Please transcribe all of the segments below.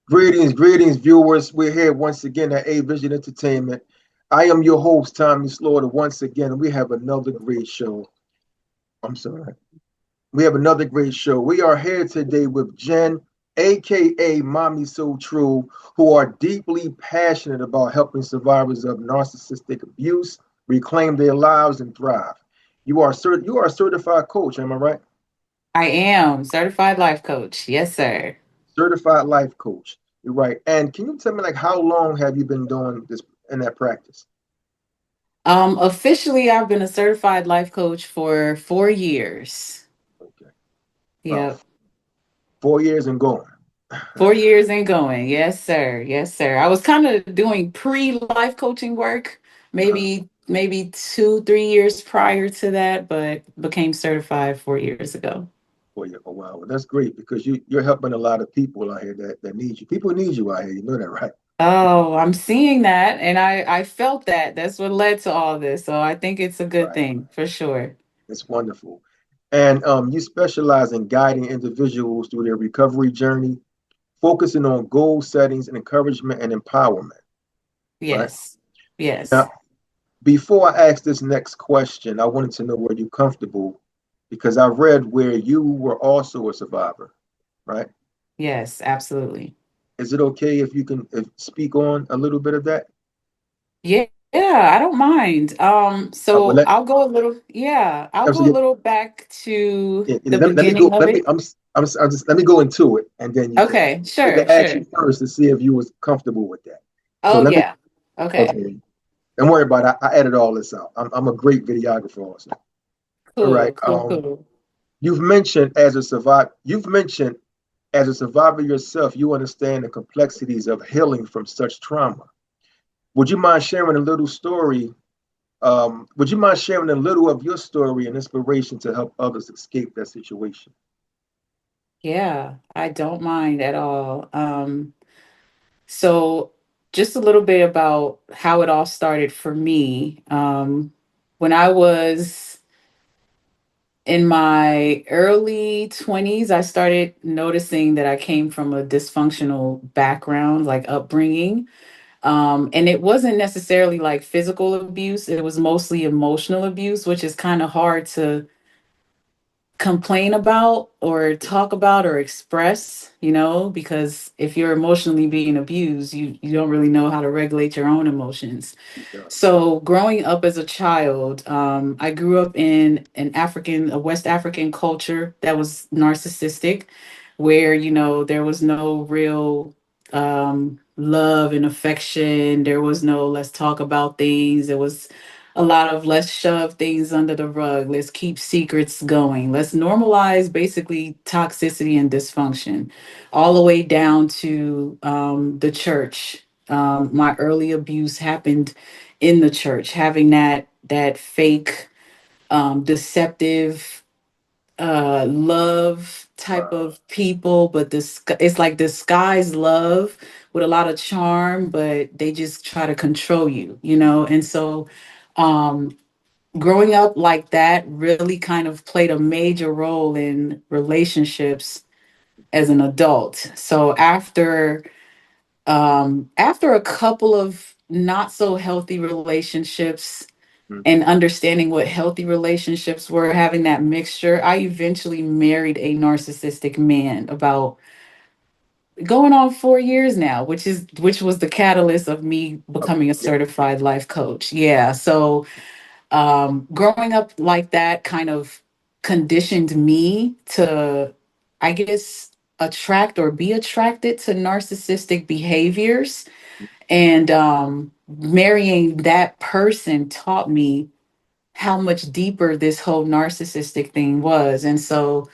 Greetings, viewers. We're here once again at A Vision Entertainment. I am your host, Tommy Slaughter. Once again, we have another great show. I'm sorry. We have another great show. We are here today with Jenn, aka MamiSoTrue, who are deeply passionate about helping survivors of narcissistic abuse reclaim their lives and thrive. You are a certified coach, am I right? I am certified life coach. Yes, sir. Certified life coach. You're right. And can you tell me like how long have you been doing this in that practice? Officially, I've been a certified life coach for 4 years. Okay. Wow. Yep. 4 years and going. 4 years and going. Yes, sir. Yes, sir. I was kind of doing pre-life coaching work, maybe 2, 3 years prior to that, but became certified 4 years ago. For you. Oh wow. Well, that's great because you're helping a lot of people out here that need you. People need you out here. You know that, right? Oh, I'm seeing that, and I felt that. That's what led to all this. So I think it's a good Right. thing for sure. It's wonderful. And you specialize in guiding individuals through their recovery journey, focusing on goal settings and encouragement and empowerment, right? Yes. Yes. Now, before I ask this next question, I wanted to know were you comfortable because I read where you were also a survivor, right? Yes, absolutely. Is it okay if you can speak on a little bit of that? Yeah, I don't mind. Well, So I'll I'm go a sorry, little back to the let me beginning go. of it. I'm just let me go into it, and then you can. Okay, I sure, can ask you sure. first to see if you was comfortable with that. So Oh let me. yeah. Okay. Okay. Don't worry about it. I edit all this out. I'm a great videographer also. All right. Cool, cool, cool. You've mentioned as a survivor. You've mentioned as a survivor yourself, you understand the complexities of healing from such trauma. Would you mind sharing a little story? Would you mind sharing a little of your story and inspiration to help others escape that situation? Yeah, I don't mind at all. So just a little bit about how it all started for me. When I was in my early 20s, I started noticing that I came from a dysfunctional background, like upbringing. And it wasn't necessarily like physical abuse, it was mostly emotional abuse, which is kind of hard to complain about or talk about or express, because if you're emotionally being abused, you don't really know how to regulate your own emotions. Yeah. So growing up as a child, I grew up in a West African culture that was narcissistic, where there was no real love and affection. There was no let's talk about things. There was a lot of let's shove things under the rug. Let's keep secrets going. Let's normalize basically toxicity and dysfunction, all the way down to the church. My early abuse happened in the church, having that fake, deceptive love type Wow. of people, but this it's like disguised love with a lot of charm, but they just try to control you. And so um growing up like that really kind of played a major role in relationships as an adult. So after a couple of not so healthy relationships and understanding what healthy relationships were, having that mixture, I eventually married a narcissistic man about going on 4 years now, which was the catalyst of me becoming a Yeah. certified life coach. Yeah. So growing up like that kind of conditioned me to, I guess, attract or be attracted to narcissistic behaviors. And marrying that person taught me how much deeper this whole narcissistic thing was. And so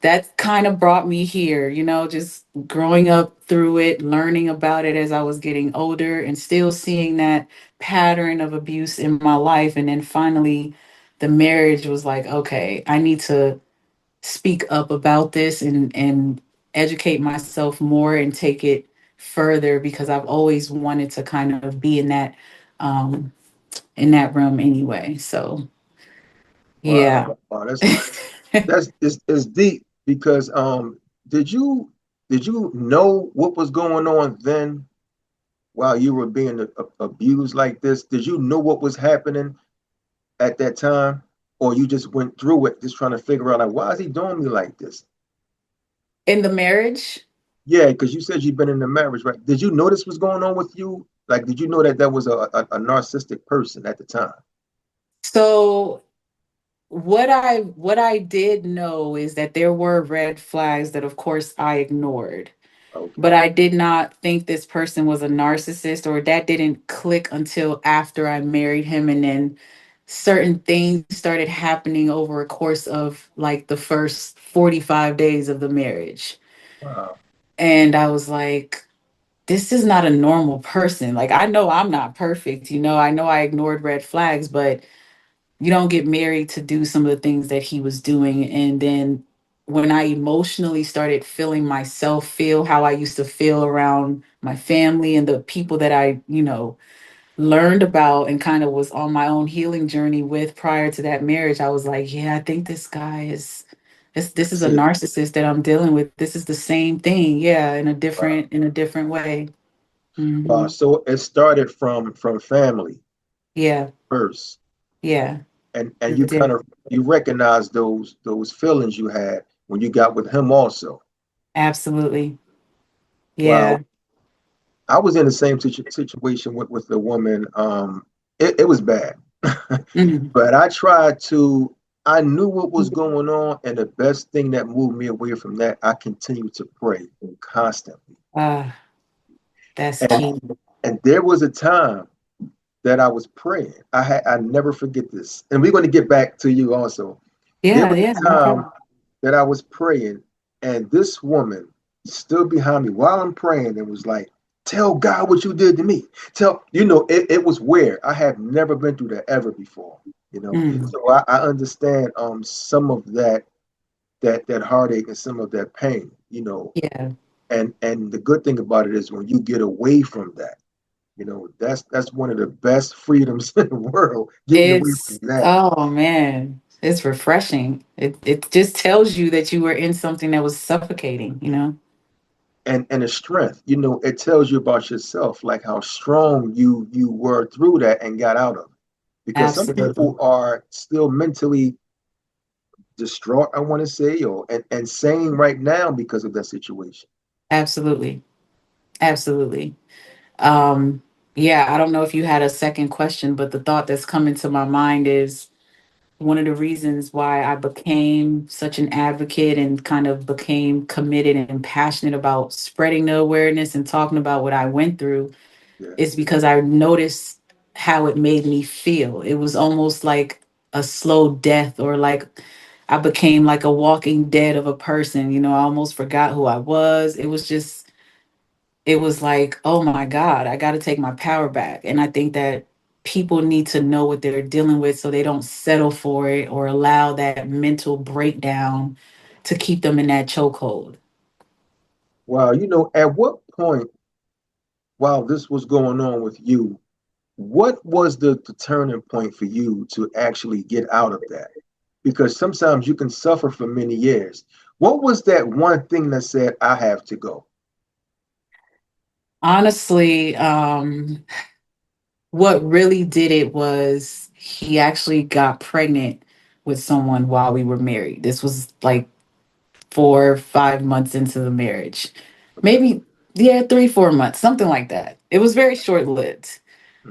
that kind of brought me here, just growing up through it, learning about it as I was getting older, and still seeing that pattern of abuse in my life. And then finally, the marriage was like, okay, I need to speak up about this and educate myself more and take it further because I've always wanted to kind of be um in that realm anyway. So yeah. Wow. Wow. That's it's deep because did you did you know what was going on then while you were being abused like this? Did you know what was happening at that time? Or you just went through it just trying to figure out like why is he doing me like this? In the marriage. Yeah, because you said you've been in a marriage, right? Did you know this was going on with you? Like, did you know that that was a narcissistic person at the time? So what I did know is that there were red flags that of course I ignored. Okay. But I did not think this person was a narcissist, or that didn't click until after I married him, and then certain things started happening over a course of like the first 45 days of the marriage. Wow. And I was like, this is not a normal person. Like, I know I'm not perfect, I know I ignored red flags, but you don't get married to do some of the things that he was doing. And then when I emotionally started feeling myself feel how I used to feel around my family and the people that I, learned about and kind of was on my own healing journey with prior to that marriage, I was like, yeah, I think this guy is this is That's a it. narcissist that I'm dealing with. This is the same thing. Yeah, Wow. in a different way. Wow. Hmm. So it started from family Yeah, first, yeah, and it you kind did. of you recognize those feelings you had when you got with him also. Absolutely. Wow. Yeah. I was in the same situation with the woman. It was bad, Mhm. but I knew what was going on, and the best thing that moved me away from that, I continued to pray constantly. Ah, that's And key. and there was a time that I was praying. I never forget this. And we're going to get back to you also. There Yeah, was yeah, a no time problem. that I was praying, and this woman stood behind me while I'm praying and was like, "Tell God what you did to me." It was weird. I have never been through that ever before. Mm, So I understand some of that heartache and some of that pain. yeah, And the good thing about it is when you get away from that, that's one of the best freedoms in the world, getting away from it's that. oh man, it's refreshing. It just tells you that you were in something that was suffocating. And the strength, it tells you about yourself, like how strong you were through that and got out of it. Because some Absolutely, people are still mentally distraught, I want to say, or and sane right now because of that situation. absolutely, absolutely. Um, yeah, I don't know if you had a second question, but the thought that's coming to my mind is one of the reasons why I became such an advocate and kind of became committed and passionate about spreading the awareness and talking about what I went through Yeah. is because I noticed how it made me feel. It was almost like a slow death, or like I became like a walking dead of a person. I almost forgot who I was. It was like, oh my God, I got to take my power back. And I think that people need to know what they're dealing with so they don't settle for it or allow that mental breakdown to keep them in that chokehold. Wow. At what point while this was going on with you, what was the turning point for you to actually get out of that? Because sometimes you can suffer for many years. What was that one thing that said, I have to go? Honestly, what really did it was he actually got pregnant with someone while we were married. This was like 4 or 5 months into the marriage. Okay. Maybe, yeah, 3, 4 months, something like that. It was very short lived,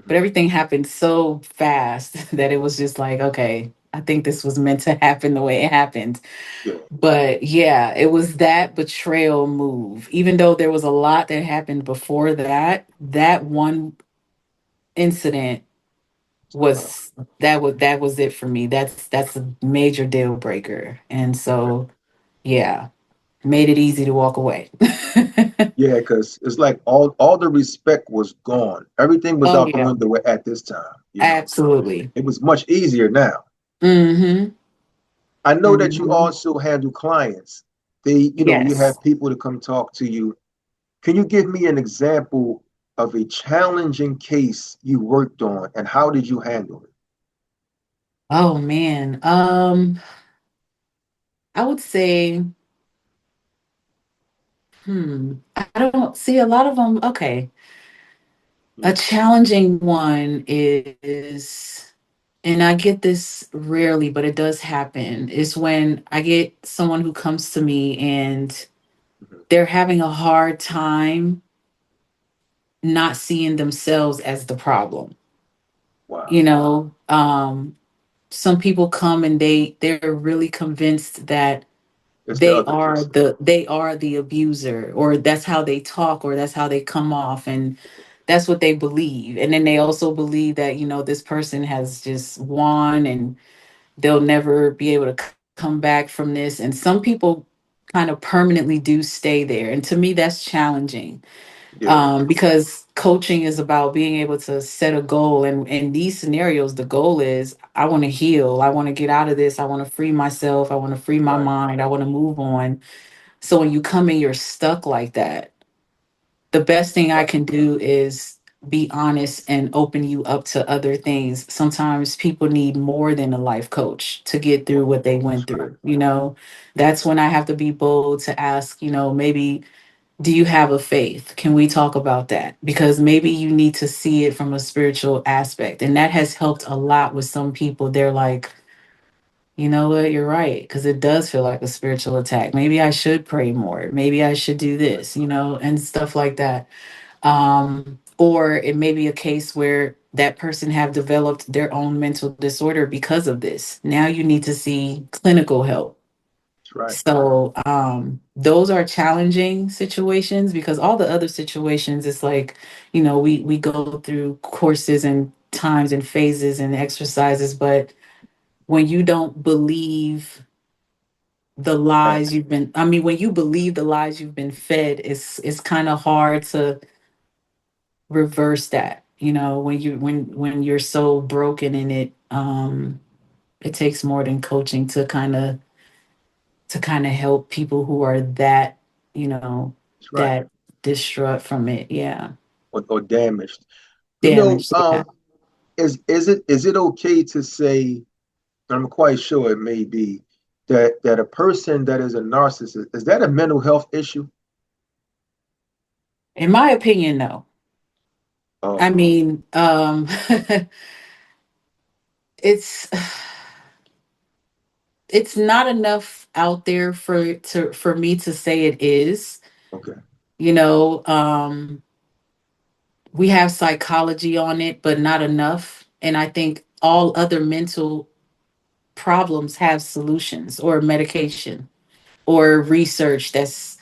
but Mhm. everything happened so fast that it was just like, okay, I think this was meant to happen the way it happened. Yeah. But yeah, it was that betrayal move. Even though there was a lot that happened before that, that one incident Wow. was it for me. That's a major deal breaker. And so yeah, made it easy to walk away. Yeah, because it's like all the respect was gone. Everything was Oh out the yeah, window at this time. So absolutely. it was much easier now. Mm-hmm. I know that you Mm-hmm. also handle clients. You Yes. have people to come talk to you. Can you give me an example of a challenging case you worked on and how did you handle it? Oh man. I would say I don't see a lot of them. Okay. A Yeah. challenging one is, and I get this rarely, but it does happen, is when I get someone who comes to me and Mhm. they're having a hard time not seeing themselves as the problem. Wow. You know, some people come and they're really convinced that It's the other person. they are the abuser, or that's how they talk, or that's how they come off, and that's what they believe. And then they also believe that, this person has just won and they'll never be able to come back from this. And some people kind of permanently do stay there, and to me that's challenging, Yeah. because coaching is about being able to set a goal. And in these scenarios, the goal is, I want to heal, I want to get out of this, I want to free myself, I want to free my Right. mind, I want to move on. So when you come and you're stuck like that, the best thing I Right. can do is be honest and open you up to other things. Sometimes people need more than a life coach to get through what they That's went right. through. That's when I have to be bold to ask, maybe, do you have a faith? Can we talk about that? Because maybe you need to see it from a spiritual aspect. And that has helped a lot with some people. They're like, you know what, you're right. Because it does feel like a spiritual attack. Maybe I should pray more. Maybe I should do Right. this, and stuff like that. Or it may be a case where that person have developed their own mental disorder because of this. Now you need to see clinical help. That's right. So those are challenging situations, because all the other situations, it's like, we go through courses and times and phases and exercises. But when you don't believe the Right. lies I mean, when you believe the lies you've been fed, it's kind of hard to reverse that, when you're so broken in it. It takes more than coaching to kind of help people who are that, you know That's right. that distraught from it. Yeah. Or damaged. Damaged. Yeah. Is it okay to say, I'm quite sure it may be, that a person that is a narcissist, is that a mental health issue? In my opinion, no. I Oh, mean, it's it's not enough out there for me to say it is. okay. You know, we have psychology on it, but not enough. And I think all other mental problems have solutions, or medication, or research that's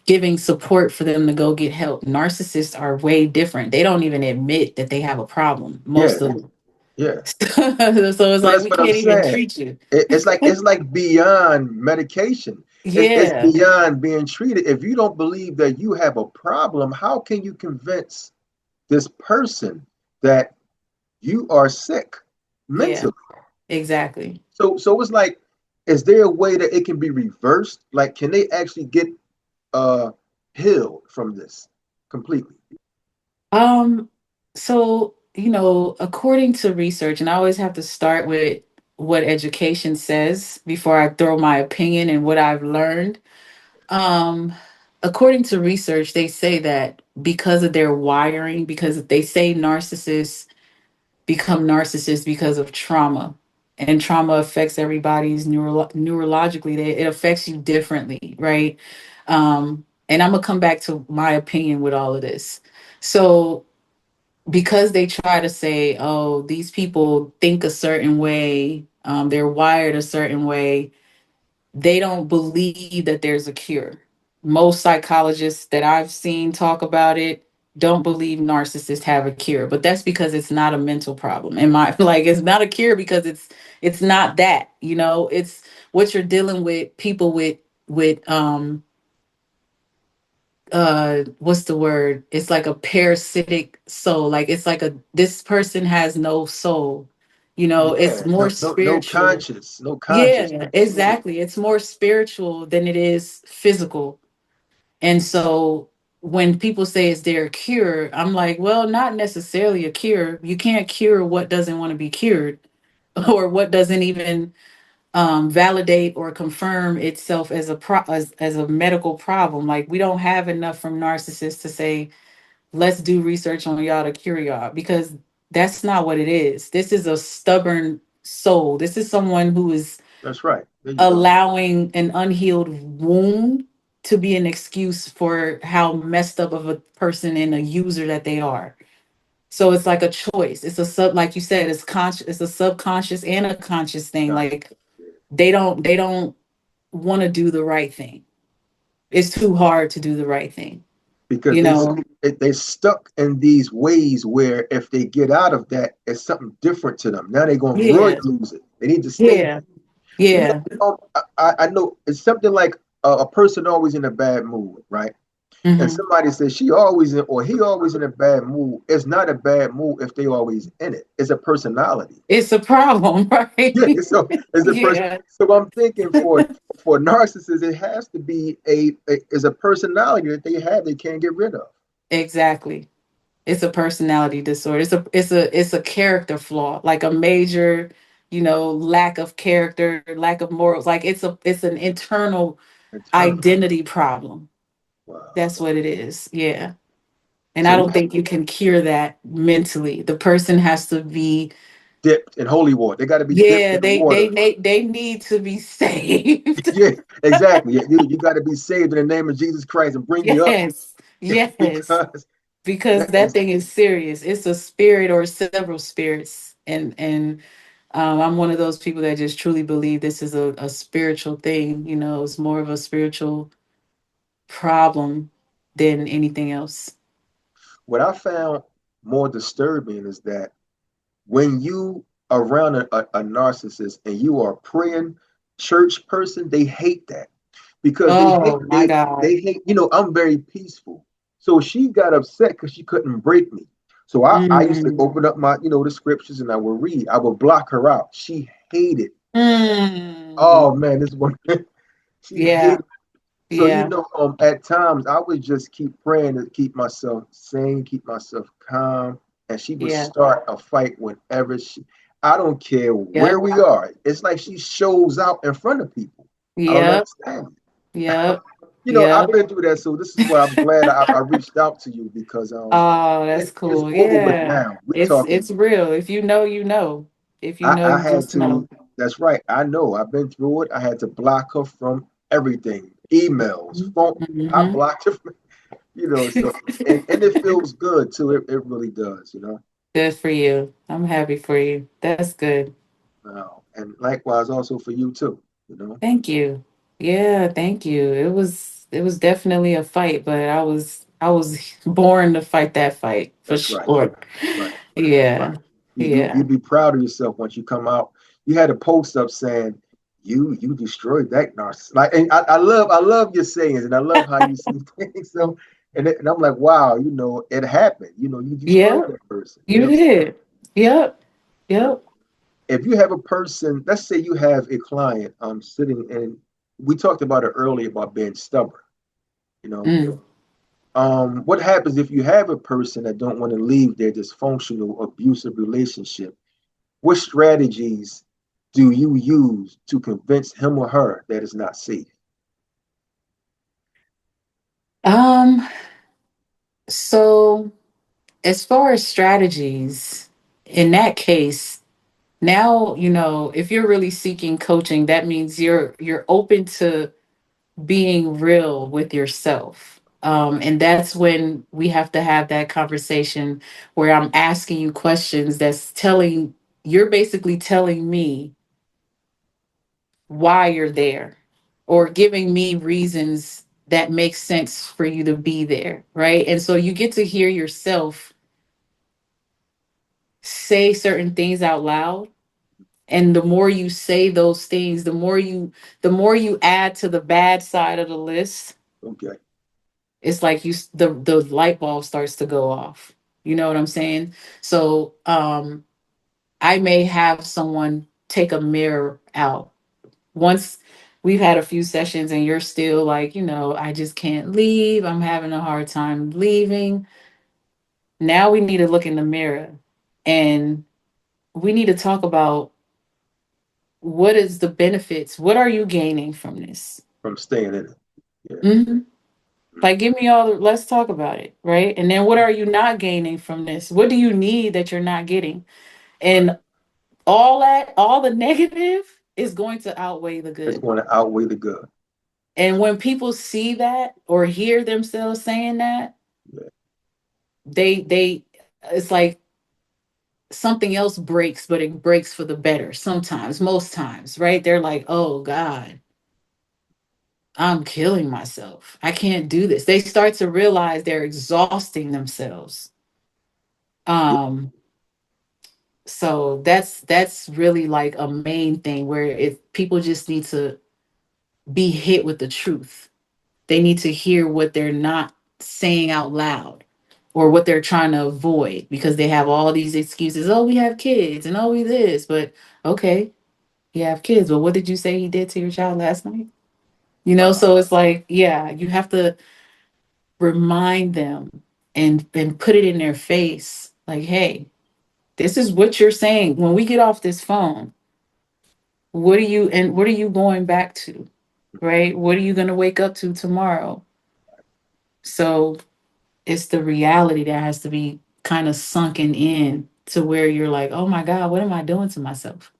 giving support for them to go get help. Narcissists are way different. They don't even admit that they have a problem, Yeah, most of them. yeah. So it's So like, that's we what I'm can't even saying. treat you. It's like beyond medication. It's Yeah, beyond being treated. If you don't believe that you have a problem, how can you convince this person that you are sick yeah, mentally? exactly. So it's like, is there a way that it can be reversed? Like, can they actually get uh healed from this completely? Um, so, according to research, and I always have to start with what education says before I throw my opinion and what I've learned. Um, According to research, they say that because of their wiring, because they say narcissists become narcissists because of trauma. And trauma affects everybody's neurologically. It affects you differently, right? And I'm gonna come back to my opinion with all of this. So, because they try to say, oh, these people think a certain way, they're wired a certain way, they don't believe that there's a cure. Most psychologists that I've seen talk about it don't believe narcissists have a cure, but that's because it's not a mental problem. And my like, it's not a cure because it's not that, it's what you're dealing with. People with what's the word, it's like a parasitic soul. Like, it's like, this person has no soul. It's Yeah, more no spiritual. conscious, no Yeah, consciousness. Yeah, exactly. It's more spiritual than it is physical. And so when people say, is there a cure? I'm like, well, not necessarily a cure. You can't cure what doesn't want to be cured, or what doesn't even validate or confirm itself as as a medical problem. Like we don't have enough from narcissists to say, let's do research on y'all to cure y'all, because that's not what it is. This is a stubborn soul. This is someone who is That's right. There you go. allowing an unhealed wound to be an excuse for how messed up of a person and a user that they are. So it's like a choice. It's a like you said, it's conscious, it's a subconscious and a conscious thing. Gotcha. Like they don't want to do the right thing. It's too hard to do the right thing. Because You know? they stuck in these ways where if they get out of that, it's something different to them. Now they're going to really Yeah. lose it. They need to stay. Yeah. You Yeah. know, I know it's something like a person always in a bad mood, right? And Hmm. somebody says she always in or he always in a bad mood. It's not a bad mood if they always in it. It's a personality. It's a problem, right? Yeah, so it's a person. Yeah. So I'm thinking for narcissists, it has to be a is a personality that they have they can't get rid of. Exactly. It's a personality disorder. It's a character flaw, like a major, lack of character, lack of morals. Like it's an internal Internal. identity problem. Wow. That's what it is. Yeah. And I So we don't think you can cure that mentally. The person has to be, dipped in holy water. They got to be dipped yeah, in they water. they they, they need to be saved. Yeah, exactly. Yeah, you got to be saved in the name of Jesus Christ and bring you up Yes. Yes. because Because that that is thing is serious. It's a spirit or several spirits. And I'm one of those people that just truly believe this is a spiritual thing. It's more of a spiritual problem than anything else. what I found more disturbing is that when you around a narcissist and you are a praying church person, they hate that because they hate Oh my God. they hate. I'm very peaceful, so she got upset because she couldn't break me. So I used to Mm. open up my the scriptures and I would read. I would block her out. She hated. Mm. Oh man, this one she Yeah. hated. So Yeah. at times I would just keep praying to keep myself sane, keep myself calm, and she would Yeah. start a fight whenever she. I don't care where Yep. we are. It's like she shows out in front of people. I don't Yep. understand it. Yep. I've Yep. been through that, so this is why I'm glad I reached out to you because Oh, that's it's cool. over Yeah. now. We're It's talking. real. If you know, you know. If you know, I you had just know. to. That's right. I know. I've been through it. I had to block her from everything, emails, phone. I Mm-hmm. blocked her from so and it feels good too. It really does. Good for you. I'm happy for you. That's good. And likewise also for you too. Thank you. Yeah, thank you. It was definitely a fight, but I was born to fight that fight for That's right. sure. That's right. That's right. Yeah. You'd Yeah. be proud of yourself once you come out. You had a post up saying you destroyed that narcissist. Like, and I love your sayings, and I love how you see things. So, and I'm like, wow, it happened. You destroyed Yeah. that person. You did. Yep. So Yep. if you have a person, let's say you have a client sitting and we talked about it earlier about being stubborn, you know. Mm. What happens if you have a person that don't want to leave their dysfunctional, abusive relationship? What strategies do you use to convince him or her that it's not safe? Um, so as far as strategies, in that case, now, if you're really seeking coaching, that means you're open to being real with yourself. And that's when we have to have that conversation where I'm asking you questions you're basically telling me why you're there, or giving me reasons that make sense for you to be there. Right. And so you get to hear yourself say certain things out loud. And the more you say those things, the more you add to the bad side of the list. Okay. It's like the light bulb starts to go off. You know what I'm saying? So I may have someone take a mirror out. Once we've had a few sessions and you're still like, I just can't leave, I'm having a hard time leaving. Now we need to look in the mirror, and we need to talk about what is the benefits? What are you gaining from this? from staying in it. Yeah. Hmm. Mhm. Like, give me all the, let's talk about it, right? And then what are you not gaining from this? What do you need that you're not getting? Right. And all that, all the negative is going to outweigh the It's good. going to outweigh the good. And when people see that or hear themselves saying that, Yeah. they it's like something else breaks, but it breaks for the better sometimes, most times, right? They're like, oh God, I'm killing myself. I can't do this. They start to realize they're exhausting themselves. Yeah. Um, so that's really like a main thing where if people just need to be hit with the truth. They need to hear what they're not saying out loud or what they're trying to avoid because they have all these excuses. Oh, we have kids and oh, we this, but okay, you have kids, but what did you say he did to your child last night? Wow. So it's like, yeah, you have to remind them and put it in their face like, hey, this is what you're saying. When we get off this phone, what are you going back to? Right? What are you going to wake up to tomorrow? So it's the reality that has to be kind of sunken in to where you're like, oh my God, what am I doing to myself?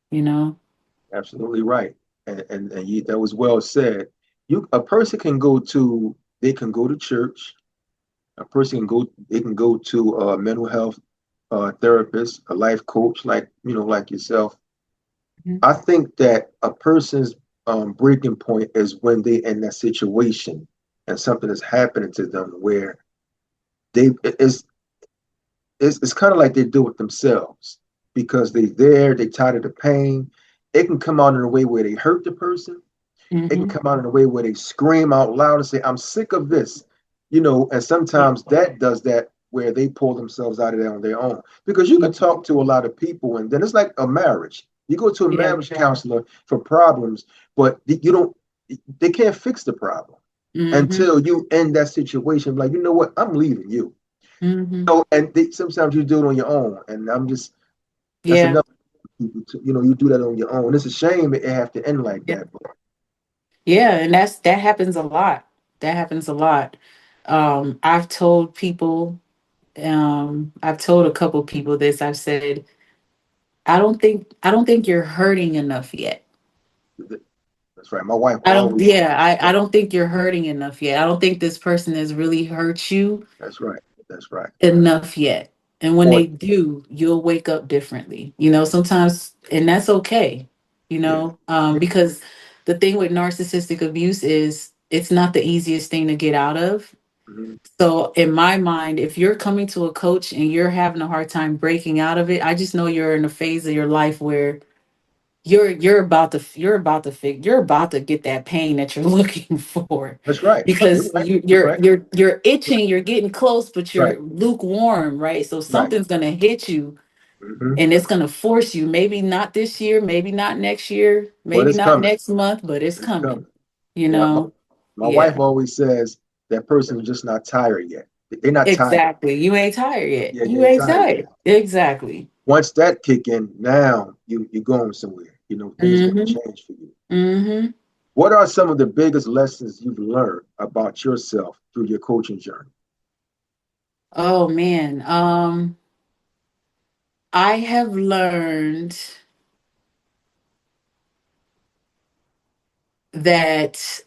You know? Absolutely right. And you, that was well said. You a person can go to they can go to church. A person can go they can go to a mental health therapist, a life coach, like like yourself. Mhm. I think that a person's breaking point is when they in that situation and something is happening to them where they it's kind of like they do it themselves because they tired of the pain. It can come out in a way where they hurt the person. It can Mhm. come out in a way where they scream out loud and say, I'm sick of this, and Yeah. sometimes that does that where they pull themselves out of there on their own. Because you Yeah. can talk to a lot of people and then it's like a marriage. You go to a Yeah. marriage counselor for problems, but you don't they can't fix the problem Mhm. until you end that situation. Like, you know what, I'm leaving you. Mhm. So, and sometimes you do it on your own. And that's Yeah. another people to, you do that on your own. It's a shame it have to end like Yeah. that, but Yeah. And that happens a lot. That happens a lot. I've told people, I've told a couple people this. I've said, I don't think you're hurting enough yet. that's right. My wife I don't, always yeah, I said, don't think you're hurting enough yet. I don't think this person has really hurt you that's right. That's right. enough yet. And when Or they do, you'll wake up differently. Sometimes, and that's okay, yeah. Yeah. because the thing with narcissistic abuse is it's not the easiest thing to get out of. Mhm. So, in my mind, if you're coming to a coach and you're having a hard time breaking out of it, I just know you're in a phase of your life where you're about to get that pain that you're looking for That's right. You're because right. You're right. you're itching, you're getting close, but Right. you're lukewarm, right? So Right. something's gonna hit you Hmm. and it's gonna force you, maybe not this year, maybe not next year, But maybe it's not coming. next month, but it's It's coming, coming. you Yeah. know? My wife Yeah, always says that person is just not tired yet. They're not tired. exactly. You ain't tired yet. Yeah, they You ain't ain't tired yet. tired. Exactly. Once that kick in, now you're going somewhere. Things going to Mm-hmm. change for you. Mm-hmm. What are some of the biggest lessons you've learned about yourself through your coaching journey? Oh man. I have learned that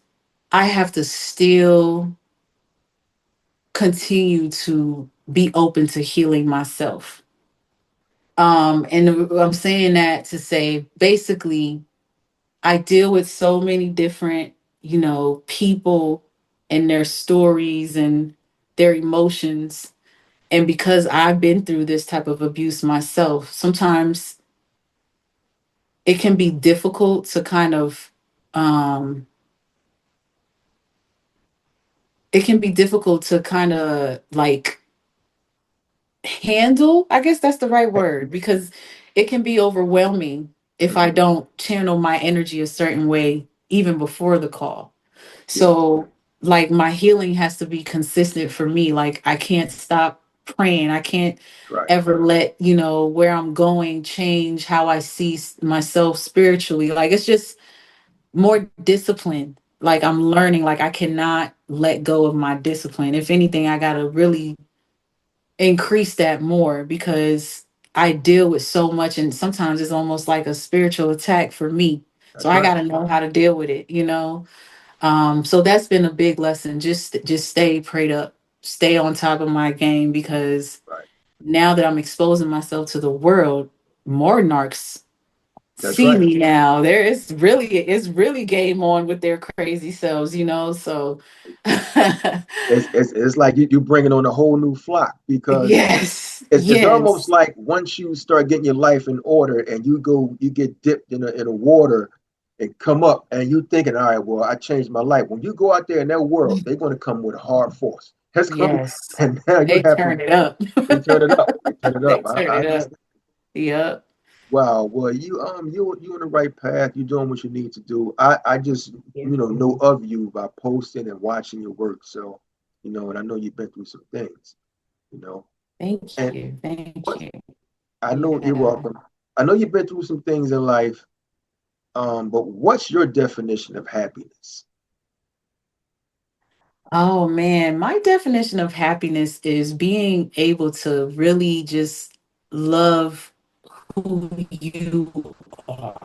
I have to still continue to be open to healing myself. And I'm saying that to say basically, I deal with so many different, people and their stories and their emotions. And because I've been through this type of abuse myself, sometimes it can be difficult to kind of, um, it can be difficult to kind of like handle, I guess that's the right word, because it can be overwhelming if I Hmm. don't channel my energy a certain way even before the call. Yeah. So like my healing has to be consistent for me. Like I can't stop. praying. I can't Right. ever let, where I'm going change how I see myself spiritually. Like it's just more discipline. Like I'm learning, like I cannot let go of my discipline. If anything, I got to really increase that more because I deal with so much and sometimes it's almost like a spiritual attack for me. So That's I right. got to know how to deal with it. So that's been a big lesson. Just stay prayed up, stay on top of my game because Right. now that I'm exposing myself to the world, more narcs That's see right. me now. It's really game on with their crazy selves. So It's like you bringing on a whole new flock because yes, it's almost yes, like once you start getting your life in order and you get dipped in a water and come up and you thinking, all right, well, I changed my life. When you go out there in that world, they're going to come with a hard force. That's coming, yes. and now you They have to turn it up. they turn it up. They turn it They up. turn I it up. understand. Yep. Wow. Well, you on the right path. You're doing what you need to do. I just Yeah. know of you by posting and watching your work. So and I know you've been through some things. You know, Thank and you. Thank what you. I know you're Yeah. welcome. I know you've been through some things in life. But what's your definition of happiness? Oh man, my definition of happiness is being able to really just love who you are.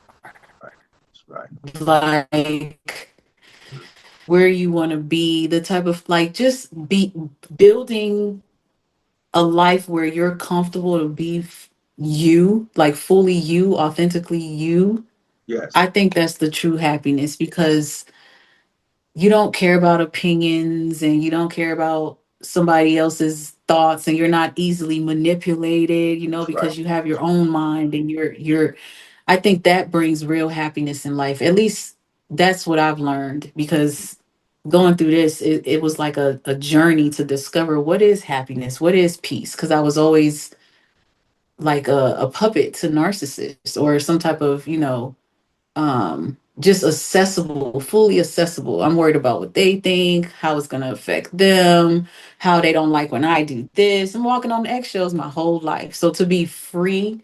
Right. That's right. Like Mhm. where you want to be, the type of like just be building a life where you're comfortable to be you, like fully you, authentically you. Yes. I think that's the true happiness because you don't care about opinions and you don't care about somebody else's thoughts and you're not easily manipulated, That's right. because you have your own mind and you're I think that brings real happiness in life. At least that's what I've learned because going through this, it was like a journey to discover what is happiness, what is peace. Because I was always like a puppet to narcissists or some type of, just accessible, fully accessible. I'm worried about what they think, how it's going to affect them, how they don't like when I do this. I'm walking on eggshells my whole life. So to be free,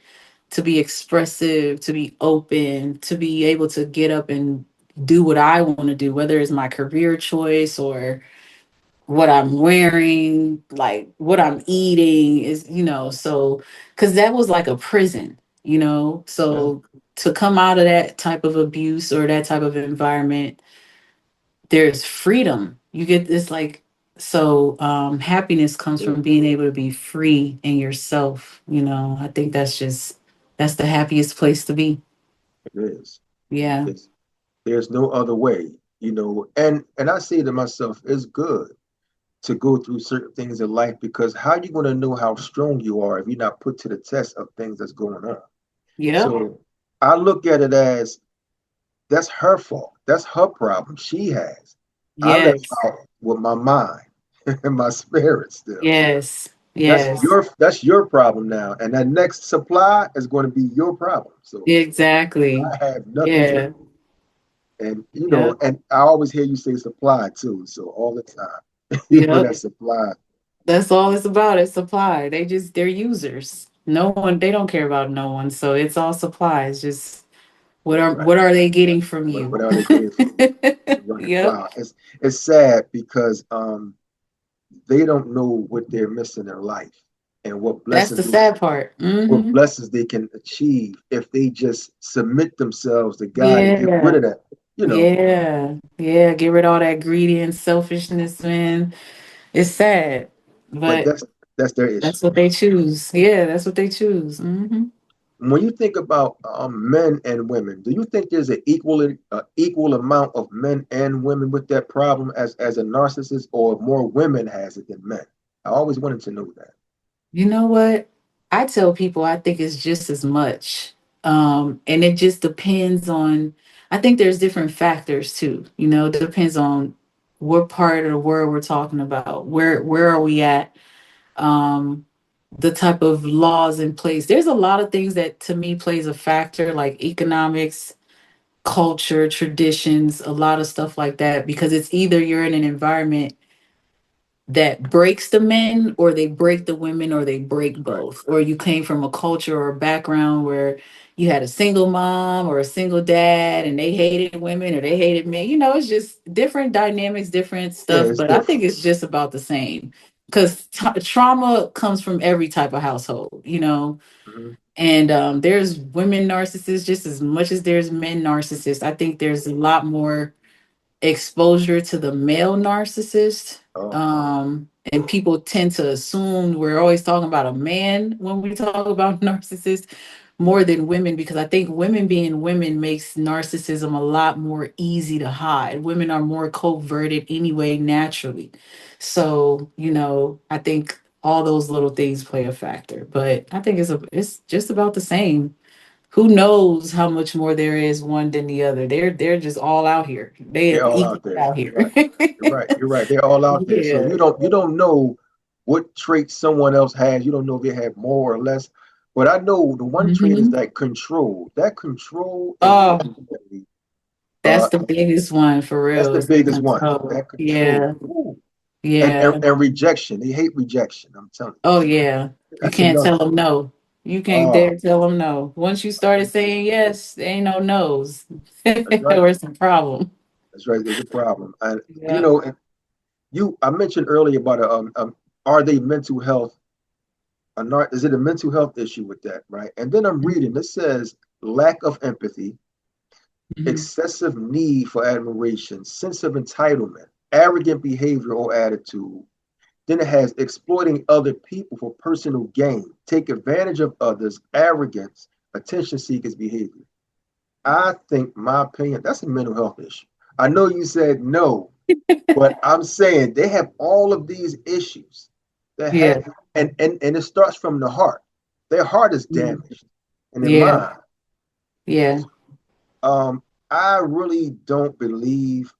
to be expressive, to be open, to be able to get up and do what I want to do, whether it's my career choice or what I'm wearing, like what I'm eating is, so because that was like a prison. Yeah. So to come out of that type of abuse or that type of environment, there's freedom. You get this like, so happiness comes Yeah. from being able to be free in yourself. I think that's the happiest place to be. It is. Yeah. It's there's no other way. And I say to myself, it's good to go through certain things in life because how are you going to know how strong you are if you're not put to the test of things that's going on? Yep. So I look at it as that's her fault. That's her problem. She has. I live Yes. out with my mind and my spirit still. So Yes. that's Yes. your problem now. And that next supply is going to be your problem. So Exactly. I have nothing to Yeah. do. And Yep. and I always hear you say supply too. So all the time, Yep. that supply. That's all it's about. It's supply. They're users. No one, they don't care about no one. So it's all supply. It's just what That's are right. what are they getting from What you? are they getting from you? Right. Yep. Wow. It's sad because they don't know what they're missing in life and That's the sad part. what Hmm. blessings they can achieve if they just submit themselves to God and get rid Yeah. of that. You know, Yeah. Yeah. Get rid of all that greedy and selfishness, man. It's sad. but But that's their issue. that's what they choose. Yeah, that's what they choose. When you think about men and women, do you think there's an equal amount of men and women with that problem as a narcissist, or more women has it than men? I always wanted to know that. You know what? I tell people I think it's just as much. And it just depends on, I think there's different factors too. It depends on what part of the world we're talking about. Where are we at? Um, the type of laws in place. There's a lot of things that to me plays a factor, like economics, culture, traditions, a lot of stuff like that, because it's either you're in an environment that breaks the men, or they break the women, or they break Right. both, or you came from a culture or a background where you had a single mom or a single dad and they hated women or they hated men. It's just different dynamics, different Yeah, stuff, it's but I think different. it's just about the same, because trauma comes from every type of household. Hmm. And there's women narcissists just as much as there's men narcissists. I think there's a lot more exposure to the male narcissist. Oh, And people tend to assume we're always talking about a man when we talk about narcissists more than women, because I think women being women makes narcissism a lot more easy to hide. Women are more coverted anyway, naturally. So, I think all those little things play a factor. But I think it's just about the same. Who knows how much more there is one than the other? They're just all out here. They they're are all equal out there. out You're here. right. You're right. You're right. They're all out there. So Yeah. you don't know what traits someone else has. You don't know if they have more or less. But I know the one trait is Hmm. that control. That control is Oh, definitely that's uh the biggest one for that's real. the Is the biggest one. control. That control. Yeah. Ooh. And, Yeah. and and rejection. They hate rejection. I'm telling Oh yeah. you. You That's can't another tell one. them no. You can't Oh, dare tell them no. Once you started saying yes, there ain't no no's. that's right. Or it's a problem. That's right. There's a problem. And Yeah. and I mentioned earlier about are they mental health is it a mental health issue with that, right? And then I'm reading, it says lack of empathy, Mhm. excessive need for admiration, sense of entitlement, arrogant behavior or attitude. Then it has exploiting other people for personal gain, take advantage of others, arrogance, attention seekers behavior. I think, my opinion, that's a mental health issue. I know you said no, but I'm saying they have all of these issues that Yeah. have, and it starts from the heart. Their heart is Mhm. damaged, and their Yeah. mind. Yeah. Um, I really don't believe.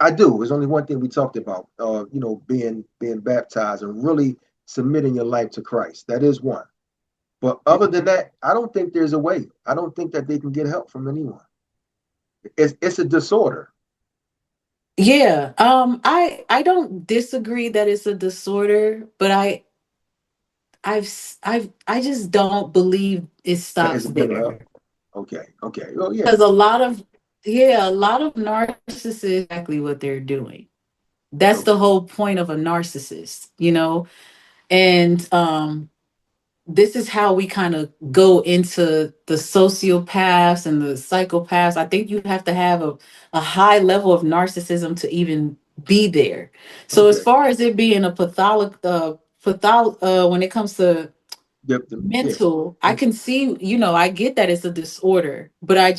I do. There's only one thing we talked about. Being baptized and really submitting your life to Christ. That is one. But other than that, I don't think there's a way. I don't think that they can get help from anyone. It's a disorder. Yeah. I don't disagree that it's a disorder, but I just don't believe it It's stops a mental health. there. Okay. Okay. Oh yeah. Because a lot of narcissists exactly what they're doing. That's the Okay. whole point of a narcissist. And this is how we kind of go into the sociopaths and the psychopaths. I think you have to have a high level of narcissism to even be there. So as Okay. far as it being a when it comes to Yeah. mental, I can Mental. see, I get that it's a disorder, but I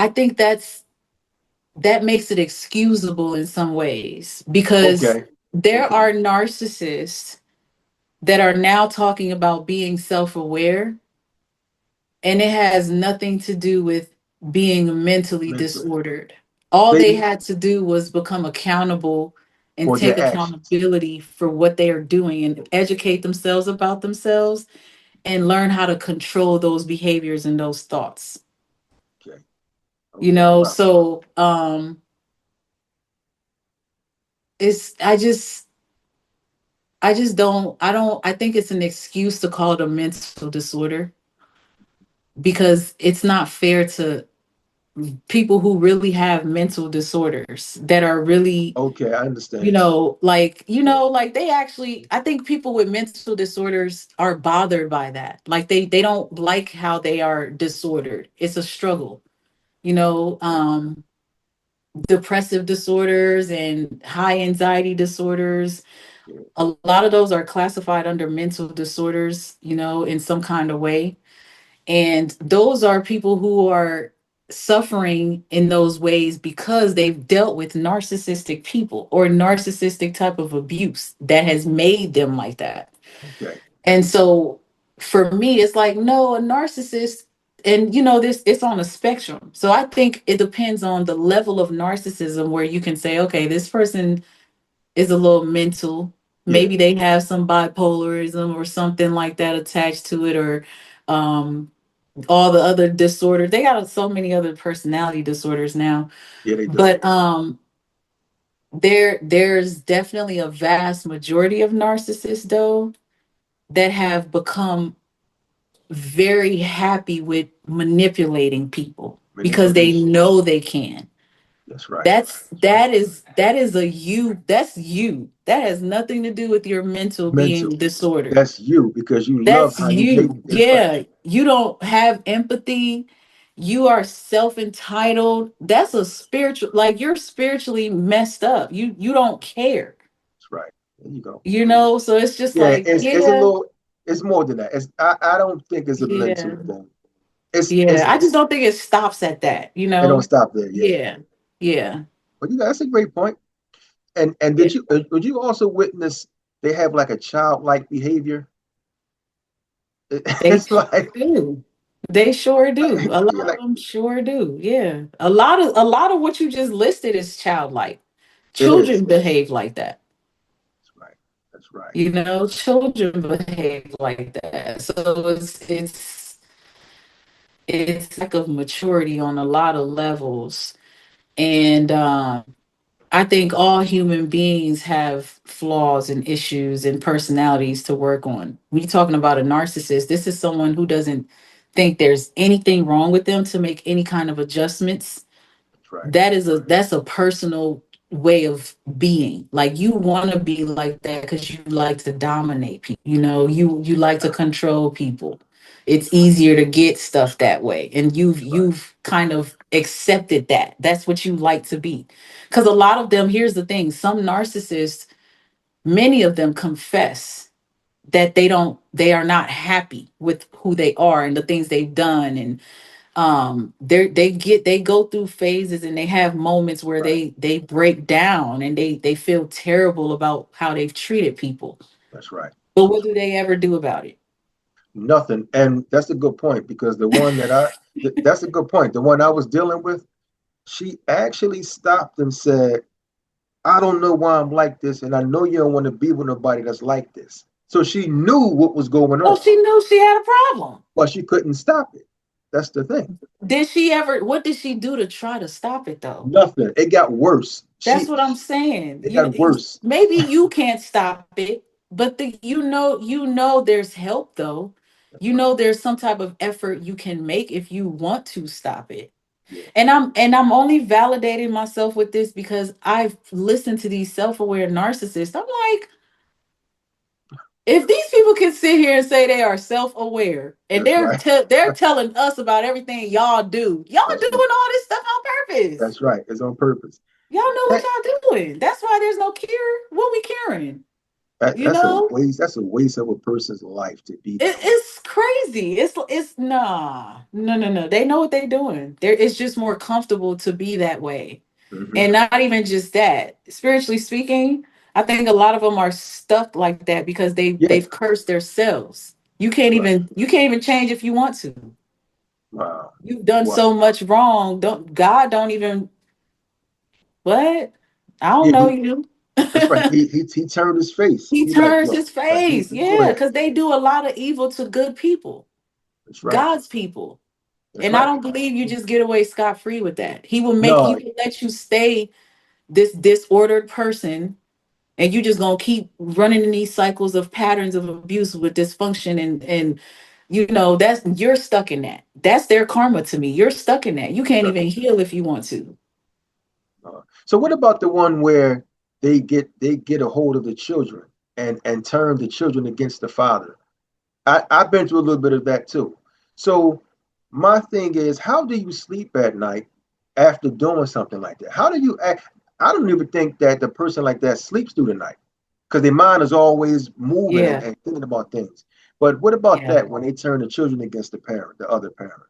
think that makes it excusable in some ways, because Okay. there Okay. are narcissists that are now talking about being self-aware, and it has nothing to do with being mentally Mentally. disordered. All they They had to do was become accountable and for take their actions. accountability for what they are doing and educate themselves about themselves and learn how to control those behaviors and those thoughts. Okay. You Okay. know, Wow. so it's I just I think it's an excuse to call it a mental disorder, because it's not fair to people who really have mental disorders that are really, Okay. I understand. Yeah. like they actually, I think people with mental disorders are bothered by that. Like they don't like how they are disordered. It's a struggle, you know, depressive disorders and high anxiety disorders. Yeah. A lot of those are classified under mental disorders, in some kind of way. And those are people who are suffering in those ways because they've dealt with narcissistic people or narcissistic type of abuse that has made them like that. Okay. And so for me, it's like, no, a narcissist, and this, it's on a spectrum. So I think it depends on the level of narcissism where you can say, okay, this person is a little mental. Yeah. Maybe they have some bipolarism or something like that attached to it, or um, all the other disorders. They got so many other personality disorders now. Yeah. They do. But there's definitely a vast majority of narcissists though that have become very happy with manipulating people because they Manipulation. know they can. That's right. That's That's right. that is a you. That's you. That has nothing to do with your mental being Mental. disordered. That's you because you love That's how you make. you. That's right. Yeah. You don't have empathy. You are self-entitled. That's a spiritual, like you're spiritually messed up. You don't care. That's right. There you go. So it's just Yeah, like, it's a yeah, little. It's more than that. I don't think it's a mental yeah, thing. It's yeah. it's I just don't think it stops at that, you it don't know? stop there. Yeah. Yeah. Yeah. But that's a great point. And Yeah. would you also witness they have like a childlike behavior? They It's like do. They sure do. A you're lot of like them sure do. Yeah. A lot of what you just listed is childlike. it is. Children behave like that. That's right. That's right. Children behave like that. So it's lack of maturity on a lot of levels. And I think all human beings have flaws and issues and personalities to work on. When you're talking about a narcissist, this is someone who doesn't think there's anything wrong with them to make any kind of adjustments. That's right. That's a personal way of being. Like you want to be like that because you like to dominate people. You like to control people. It's That's right. easier to get stuff that way, and you've That's right. you've kind of accepted that. That's what you like to be. Because a lot of them, here's the thing: some narcissists, many of them confess that they are not happy with who they are and the things they've done, and they go through phases and they have moments where Right. they break down and they feel terrible about how they've treated people, That's right. but what That's do they ever do about it? nothing. And that's a good point because the one that that's a good point. The one I was dealing with, she actually stopped and said, I don't know why I'm like this, and I know you don't want to be with nobody that's like this. So she knew what was going Oh, on, she knew she had a problem. but she couldn't stop it. That's the thing. Did she ever, what did she do to try to stop it though? Nothing. It got worse. That's what I'm saying. It got worse. Maybe you can't stop it, but there's help though. That's right. There's some type of effort you can make if you want to stop it. Yeah. And I'm only validating myself with this because I've listened to these self-aware narcissists. I'm like, if these people can sit here and say they are self-aware and That's right. they're telling us about everything y'all do, y'all That's doing right. all this stuff on purpose. That's right. It's on purpose. Y'all know what That, y'all doing. That's why there's no cure. What we curing? You that's a know? waste. That's a waste of a person's life to be that way. It's crazy. It's nah. No, no, no. They know what they're doing. It's just more comfortable to be that way. Hmm. And not even just that. Spiritually speaking, I think a lot of them are stuck like that because Yeah. they've cursed themselves. You That's can't right. even you can't even change if you want to. Wow. You've done Wow. so much wrong. Don't even what? I don't Yeah. know you. That's right. He turned his face. He He like, turns look, his like face. go Yeah, ahead. because they do a lot of evil to good people, That's right. God's people. That's And I right. don't believe you just get away scot free with that. He No, will let you stay this disordered person, and you just gonna keep running in these cycles of patterns of abuse with dysfunction, and that's you're stuck in that. That's their karma to me. You're stuck in that. You can't stuck even in heal if you want to. So what about the one where they get a hold of the children and turn the children against the father? I've been through a little bit of that too. So my thing is, how do you sleep at night after doing something like that? How do you act? I don't even think that the person like that sleeps through the night because their mind is always moving Yeah, and thinking about things. But what about yeah. that when they turn the children against the parent, the other parent?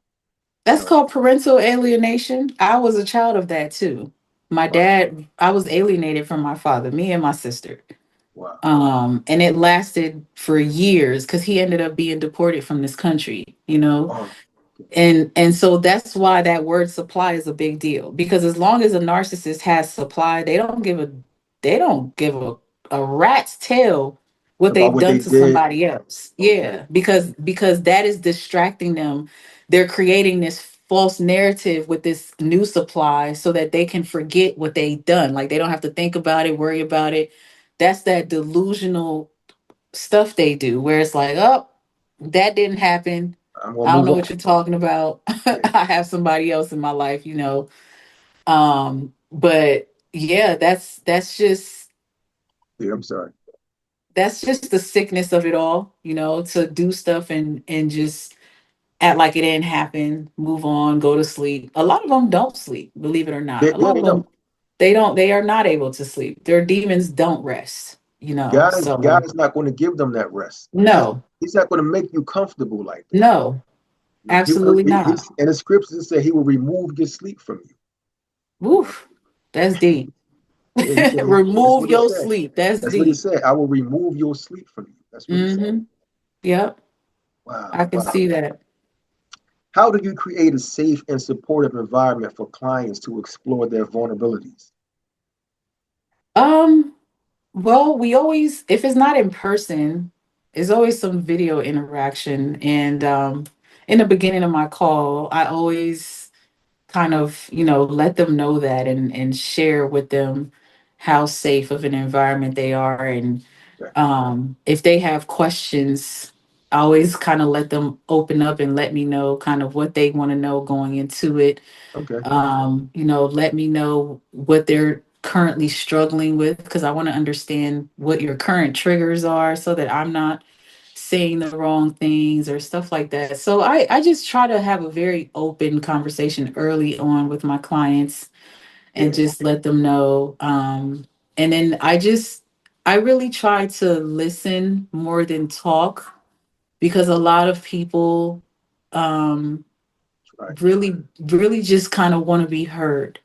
You That's know, called parental alienation. I was a child of that too. My wow, dad, I was alienated from my father, me and my sister. wow, And it lasted for years because he ended up being deported from this country. oh, And so that's why that word supply is a big deal. Because as long as a narcissist has supply, they don't give a rat's tail what about they've what done they to did. somebody else. Okay, Yeah, because that is distracting them. They're creating this false narrative with this new supply so that they can forget what they done. Like they don't have to think about it, worry about it. That's that delusional stuff they do where it's like, oh, that didn't happen. I'm gonna I don't move know on. what you're talking about. Yeah, I have somebody else in my life, you know. But yeah, yeah. I'm sorry. that's just the sickness of it all, you know, to do stuff and just act like it didn't happen, move on, go to sleep. A lot of them don't sleep, believe it or not. A Yeah, lot they of don't. them they are not able to sleep. Their demons don't rest, you know. God So is not going to give them that rest. no, He's not going to make you comfortable like that. no, No, absolutely not. in the scriptures it said he will remove your sleep from you. You know, Woof. That's deep. yeah, he said that's Remove what he your said. sleep. That's That's what he deep. said. I will remove your sleep from you. That's what he said. Mm-hmm. Yep. I Wow, can wow. see that. How do you create a safe and supportive environment for clients to explore their vulnerabilities? Um, well, we always, if it's not in person, it's always some video interaction. And in the beginning of my call, I always kind of, you know, let them know that and share with them how safe of an environment they are. And Okay, if they have questions, I always kind of let them open up and let me know kind of what they want to know going into it. okay, You know, let me know what they're currently struggling with because I want to understand what your current triggers are so that I'm not saying the wrong things or stuff like that. So I just try to have a very open conversation early on with my clients and yeah, just let them know. And then I really try to listen more than talk because a lot of people um, right, really just kind of want to be heard.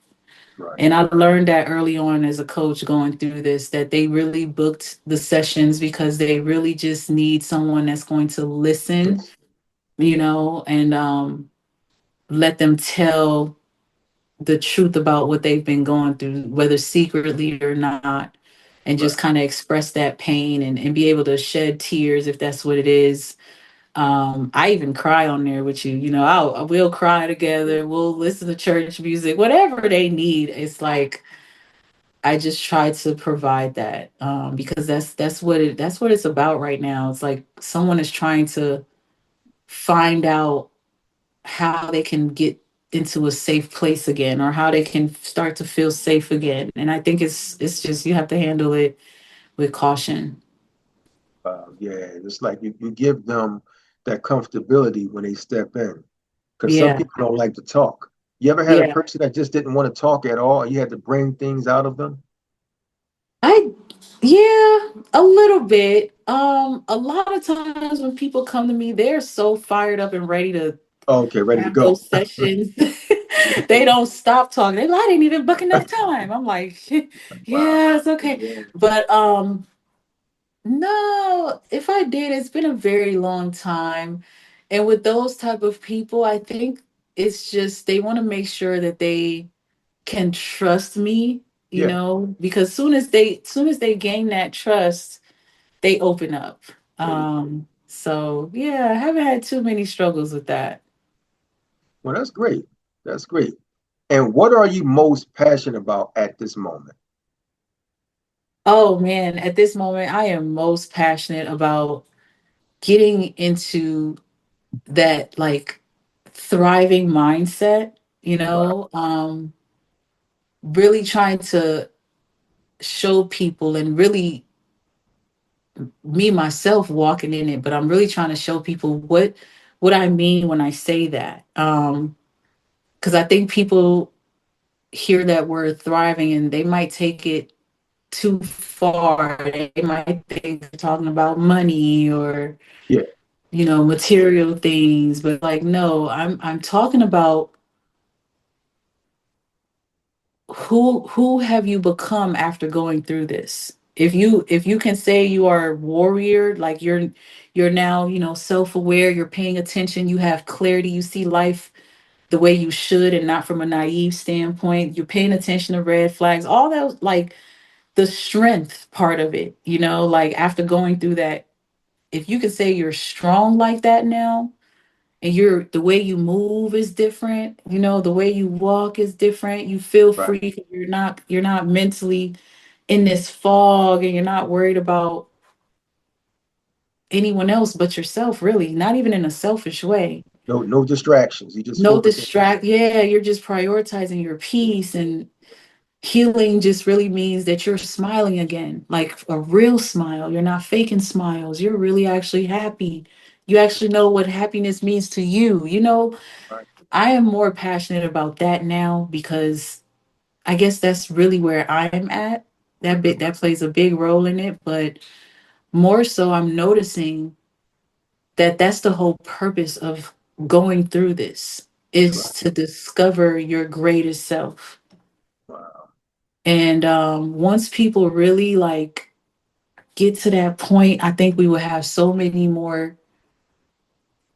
right, And I learned that early on as a coach going through this, that they really booked the sessions because they really just need someone that's going to listen, yes, you know, and let them tell the truth about what they've been going through, whether secretly or not, and right, just kind of express that pain and be able to shed tears if that's what it is. I even cry on there with you. You know, we'll cry yeah, together. We'll listen to church music, whatever they need. It's like I just try to provide that because that's what it's about right now. It's like someone is trying to find out how they can get into a safe place again or how they can start to feel safe again. And I think it's just you have to handle it with caution. yeah. It's like you give them that comfortability when they step in, because some Yeah. people don't like to talk. You ever had a Yeah. person that just didn't want to talk at all, and you had to bring things out of them? I yeah, a little bit. A lot of times when people come to me, they're so fired up and ready to Okay, ready to have go. those sessions. They don't stop talking. They like, I didn't even book enough time. I'm like, Wow. yeah, it's okay. Yeah, But no, if I did, it's been a very long time. And with those type of people, I think it's just they want to make sure that they can trust me, you yeah, know, because soon as they gain that trust, they open up. there you go. So yeah, I haven't had too many struggles with that. Well, that's great. That's great. And what are you most passionate about at this moment? Oh man, at this moment, I am most passionate about getting into that like thriving mindset, you Wow. know, really trying to show people and really me myself walking in it, but I'm really trying to show people what I mean when I say that. Because I think people hear that word thriving and they might take it too far. They might think they're talking about money or Yeah, you know material things, but like no, I'm talking about who have you become after going through this. If you can say you are a warrior, like you're now, you know, self-aware, you're paying attention, you have clarity, you see life the way you should and not from a naive standpoint, you're paying attention to red flags, all that, like the strength part of it, you know, like after going through that, if you could say you're strong like that now, and the way you move is different. The way you walk is different. You feel Right. free 'cause you're not mentally in this fog, and you're not worried about anyone else but yourself, really, not even in a selfish way. No distractions. You just No focus on distract. Yeah, you're just prioritizing your peace, and healing just really means that you're smiling again, like a real smile. You're not faking smiles. You're really actually happy. You actually know what happiness means to you. right. I am more passionate about that now because I guess that's really where I'm at. That plays a big role in it, but more so I'm noticing that that's the whole purpose of going through this, is Right. to discover your greatest self. Wow. And once people really like get to that point, I think we will have so many more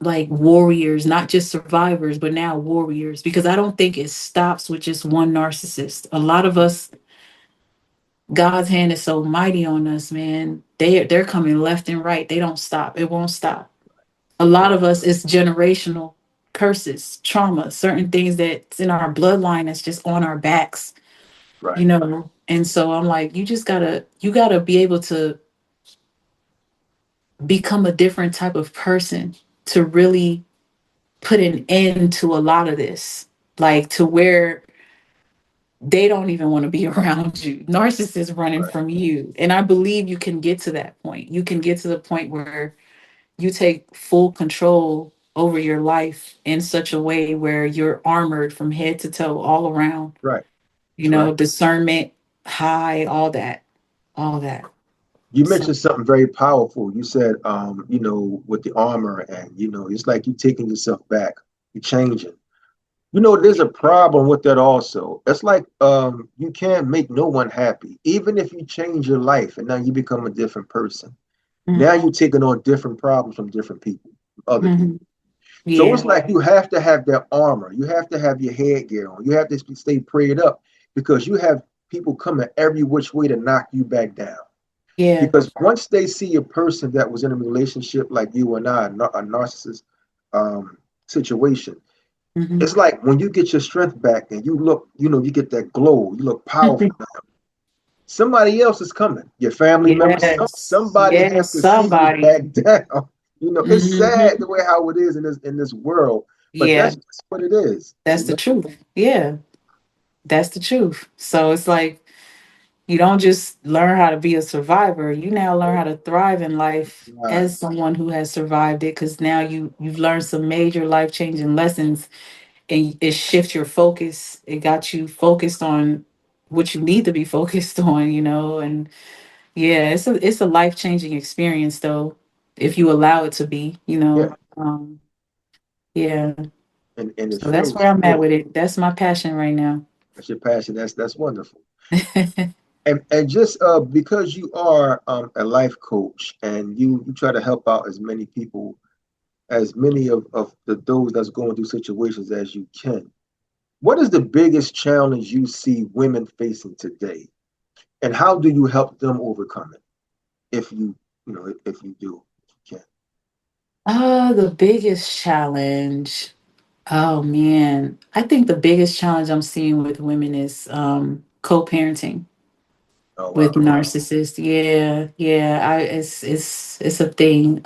like warriors, not just survivors, but now warriors, because I don't think it stops with just one narcissist. A lot of us, God's hand is so mighty on us, man. They're coming left and right. They don't stop. It won't stop. A lot Right. of us, it's generational curses, trauma, certain things that's in our bloodline that's just on our backs, Right. And so I'm like, you gotta be able to become a different type of person to really put an end to a lot of this, like to where they don't even want to be around you. Narcissists running Right. from you. And I believe you can get to that point. You can get to the point where you take full control over your life in such a way where you're armored from head to toe all around, Right. That's right. discernment, high, all that. You So, mentioned something very powerful. You said, with the armor, and it's like you taking yourself back, you're changing. There's a problem with that also. It's like you can't make no one happy, even if you change your life and now you become a different person. Now mhm, you're taking on different problems from different people, other people. mhm, So it's yeah, like you have to have that armor. You have to have your headgear on. You have to stay prayed up because you have people coming every which way to knock you back down. yeah, Because once they see a person that was in a relationship like you and I, a narcissist situation, mhm. it's like when you get your strength back and you look, you get that glow, you look powerful. Somebody else is coming. Your family members, Yes, somebody have yes, to see you somebody. back down. It's sad Hmm. the way how it is in this world, but Yeah, that's just what it is. that's You the know, truth. Yeah, that's the truth. So it's like you don't just learn how to be a survivor. You now learn how to thrive in life right, as someone who has survived it, because now you've learned some major life changing lessons, and it shifts your focus. It got you focused on what you need to be focused on, and yeah, it's a life changing experience though, if you allow it to be, yeah, yeah. and it's So that's true. where I'm at with it. That's my passion right now. That's your passion. That's wonderful. And just because you are a life coach and you try to help out as many people, as many of those that's going through situations as you can. What is the biggest challenge you see women facing today, and how do you help them overcome it? If if you do, if you can. The biggest challenge. Oh man, I think the biggest challenge I'm seeing with women is co-parenting Oh with wow, narcissists. Yeah, yeah. It's a thing.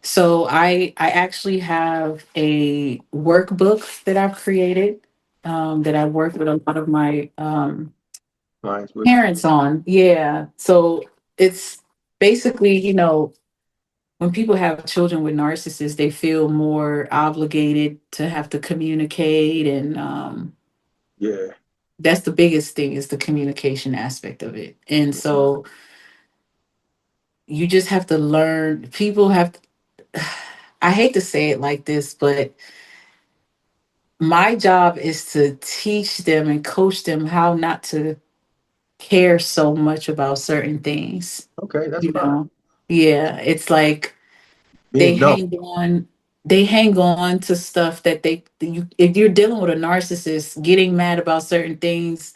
So I actually have a workbook that I've created, that I worked with a lot of my clients with. parents on. Yeah. So it's basically, when people have children with narcissists, they feel more obligated to have to communicate, and Yeah, that's the biggest thing, is the communication aspect of it. And so you just have to learn. People have to, I hate to say it like this, but my job is to teach them and coach them how not to care so much about certain things. okay, that's You fine. know, yeah, it's like they Being numb. hang on they hang on to stuff that if you're dealing with a narcissist, getting mad about certain things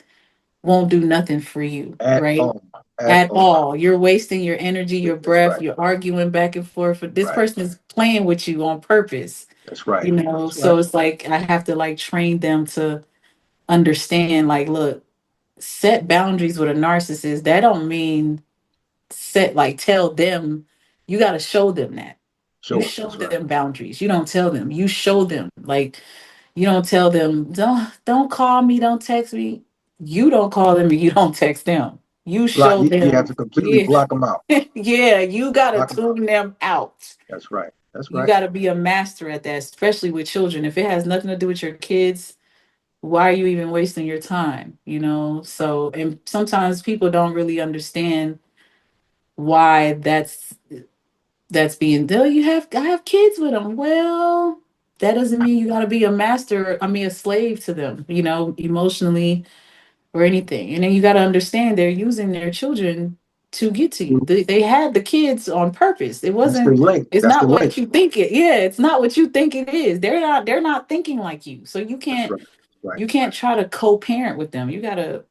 won't do nothing for you, At right? all, at at all. all. You're wasting your energy, your That's breath, right. you're arguing back and forth. This Right. person is playing with you on purpose, That's right. you know. That's right. So it's like I have to like train them to understand, like, look, set boundaries with a narcissist. That don't mean set like tell them, you got to show them that. You Show them. show That's right. them boundaries. You don't tell them. You show them. Like you don't tell them, don't call me, don't text me. You don't call them and you don't text them. You Block. show You have them, to completely yeah. block them out. Yeah, you gotta Block them out. tune them out. That's right. That's You right. gotta be a master at that, especially with children. If it has nothing to do with your kids, why are you even wasting your time? You know? So and sometimes people don't really understand why that's being done. I have kids with them. Well, that doesn't mean you got to be a master, I mean a slave to them, you know, emotionally or anything. And then you got to understand they're using their children to get to you. They had the kids on purpose. It That's the wasn't, link. it's That's the not what link. you think it. Yeah, it's not what you think it is. They're not thinking like you. So That's right. Right. you can't try to co-parent with them. You got to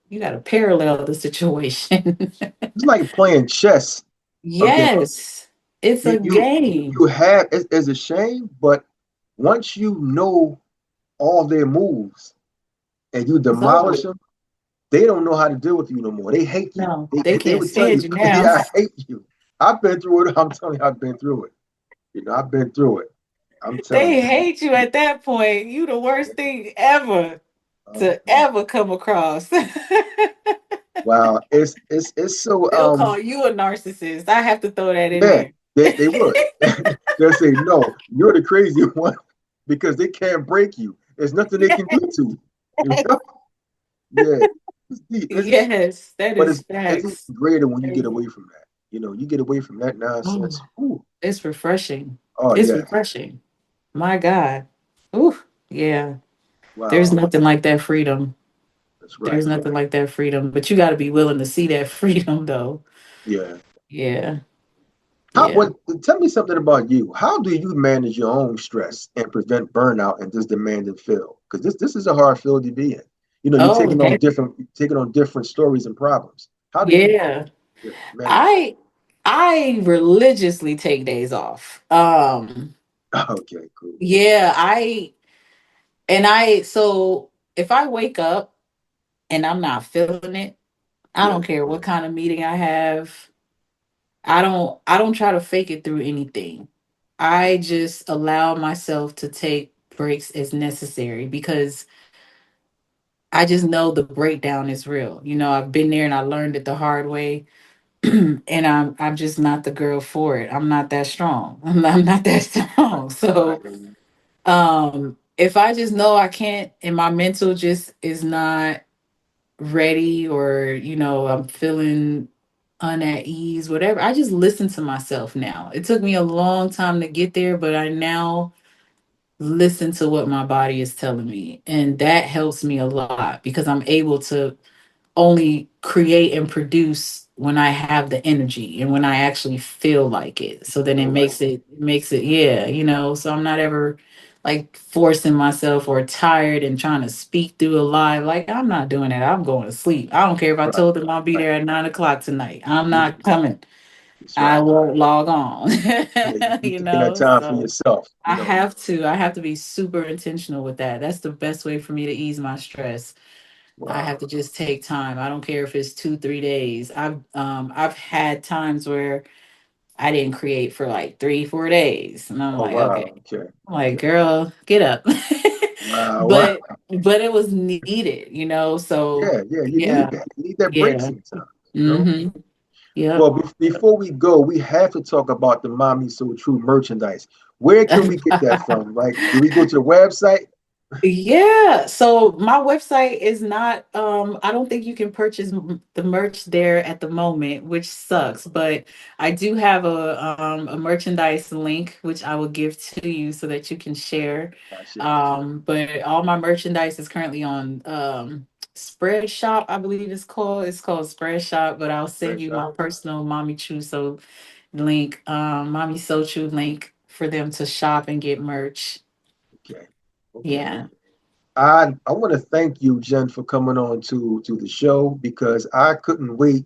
parallel the situation. It's like playing chess against Yes. It's you. a You game. have it's a shame, but once you know all their moves and you It's over demolish with. them, they don't know how to deal with you no more. They hate you. No, They they they can't would tell stand you, you now. "Yeah, I hate you." I've been through it. I'm telling you, I've been through it. I've been through it. I'm telling They you. hate you at that point. You the worst thing ever to Mhm. ever come across. Wow, it's so They'll call you a narcissist. I have to throw that in yeah, there. they would. They'll say, "No, you're the crazy one," because they can't break you. There's nothing they can do to you. You know? Yeah, it's deep. Yes, that But is it's even facts. greater when you get Crazy. away from that. You get away from that Oh, nonsense. Ooh, it's refreshing. oh It's yeah, refreshing. My God. Ooh, yeah. There's wow, nothing like that freedom. that's right. There's nothing like that freedom. But you got to be willing to see that freedom, though. Yeah. Yeah. How? Yeah. What? Tell me something about you. How do you manage your own stress and prevent burnout in this demanding field? Because this is a hard field to be in. You're Oh, heck, taking on different stories and problems. How do you yeah. manage that? I I religiously take days off. Okay, cool. Yeah, so if I wake up and I'm not feeling it, I Yeah, don't care what kind of meeting I have. I don't try to fake it through anything. I just allow myself to take breaks as necessary because I just know the breakdown is real. You know, I've been there and I learned it the hard way. And I'm just not the girl for it. I'm not that strong. I'm not that right, strong. right. So if I just know I can't and my mental just is not ready, or I'm feeling at ease, whatever, I just listen to myself now. It took me a long time to get there, but I now listen to what my body is telling me, and that helps me a lot because I'm able to only create and produce when I have the energy and when I actually feel like it. So then it Feel like makes it, yeah, so I'm not ever like forcing myself or tired and trying to speak through a lie. Like, I'm not doing that. I'm going to sleep. I don't care if I right, told them I'll be right. there at 9 o'clock tonight. I'm Mhm. not coming. That's I right. won't log on. Yeah, you taking that time for So yourself. I have to be super intentional with that. That's the best way for me to ease my stress. I have Wow. to just take time. I don't care if it's 2, 3 days. I've had times where I didn't create for like 3, 4 days. And I'm Oh like, wow. okay. Okay. I'm like, Okay. girl, get up. Wow. Wow. But it was needed. So Yeah. Yeah. You need yeah, that. You need that break yeah. sometimes. You know. Mm-hmm. Well, Yep. before we go, we have to talk about the Mommy So True merchandise. Where can we get that from? Like, do we go to the website? Yeah, so my website is not I don't think you can purchase the merch there at the moment, which sucks, but I do have a merchandise link which I will give to you so that you can share. Gotcha. But all my merchandise is currently on Spread Shop, I believe it's called. It's called Spread Shop, but I'll send Fresh you up. my personal Mommy True so link, Mommy So True link for them to shop and get merch. Okay. Okay. Yeah. I want to thank you, Jen, for coming on to the show because I couldn't wait.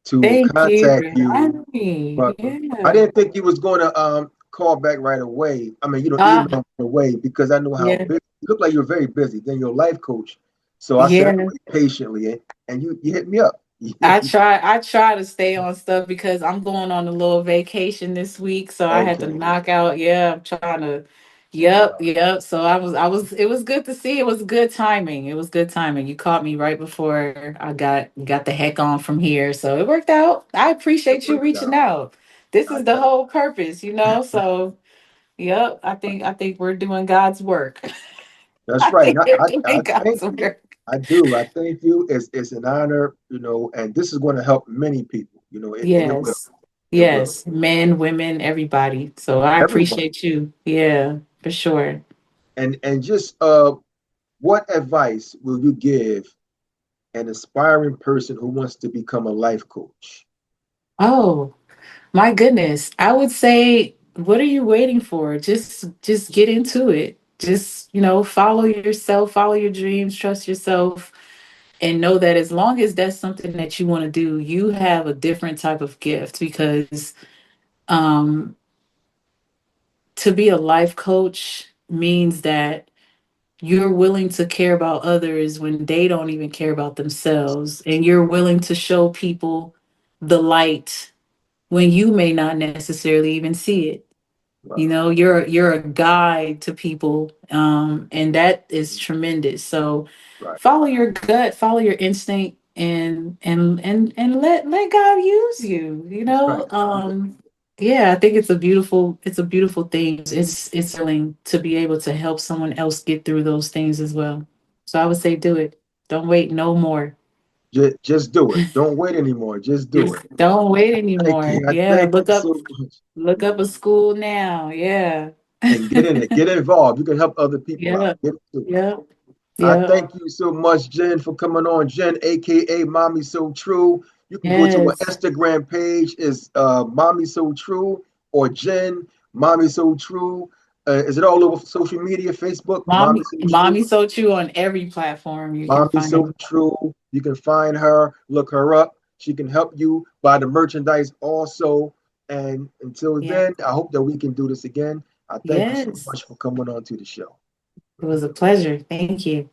to Thank you contact for you, having me. but I Yeah. didn't think you was going to call back right away. I mean, email Ah, right away because I know how yeah. busy you look like you're very busy. Then you're a life coach, so I said Yeah. wait patiently, and you hit me up. I try to stay on stuff because I'm going on a little vacation this week, so I had to Okay, knock out. Yeah, I'm trying to. Yep, yep. So I was. It was good to see. It was good timing. It was good timing. You caught me right before I got the heck on from here, so it worked out. I it appreciate you worked reaching out. out. This I is the thank, whole purpose, you know. So, yep. I think we're doing God's work. that's I right. think And we're I doing God's thank you. work. I do. I thank you. It's an honor, and this is going to help many people. And it will. Yes. It will. Yes. Men, women, everybody. So I Everyone. appreciate you. Yeah, for sure. And just what advice will you give an aspiring person who wants to become a life coach? Oh, my goodness. I would say, what are you waiting for? Just get into it. Just, follow yourself, follow your dreams, trust yourself, and know that as long as that's something that you want to do, you have a different type of gift because um to be a life coach means that you're willing to care about others when they don't even care about themselves. And you're willing to show people the light when you may not necessarily even see it. Wow. You're a guide to people, and that is tremendous. So Right. follow your gut, follow your instinct, and let God use you. That's right. Yeah, I think it's a beautiful thing. It's willing to be able to help someone else get through those things as well. So I would say do it. Don't wait no more. Just do it. Don't wait anymore. Just do it. Just don't wait Thank anymore. you. I Yeah, thank look you up so much. look up a school now. Yeah. And get in it. Get involved. You can help other people out. Yeah. Get into it. Yeah. I Yeah. thank you so much, Jen, for coming on. Jen, aka Mommy So True. You can go to her Yes. Instagram page is Mommy So True or Jen Mommy So True. Is it all over social media? Facebook, Mommy So True. Mommy so true on every platform you can Mommy find. So True. You can find her, look her up. She can help you buy the merchandise also. And until Yeah. then, I hope that we can do this again. I thank you so Yes. much for coming on to the show. It was a pleasure. Thank you.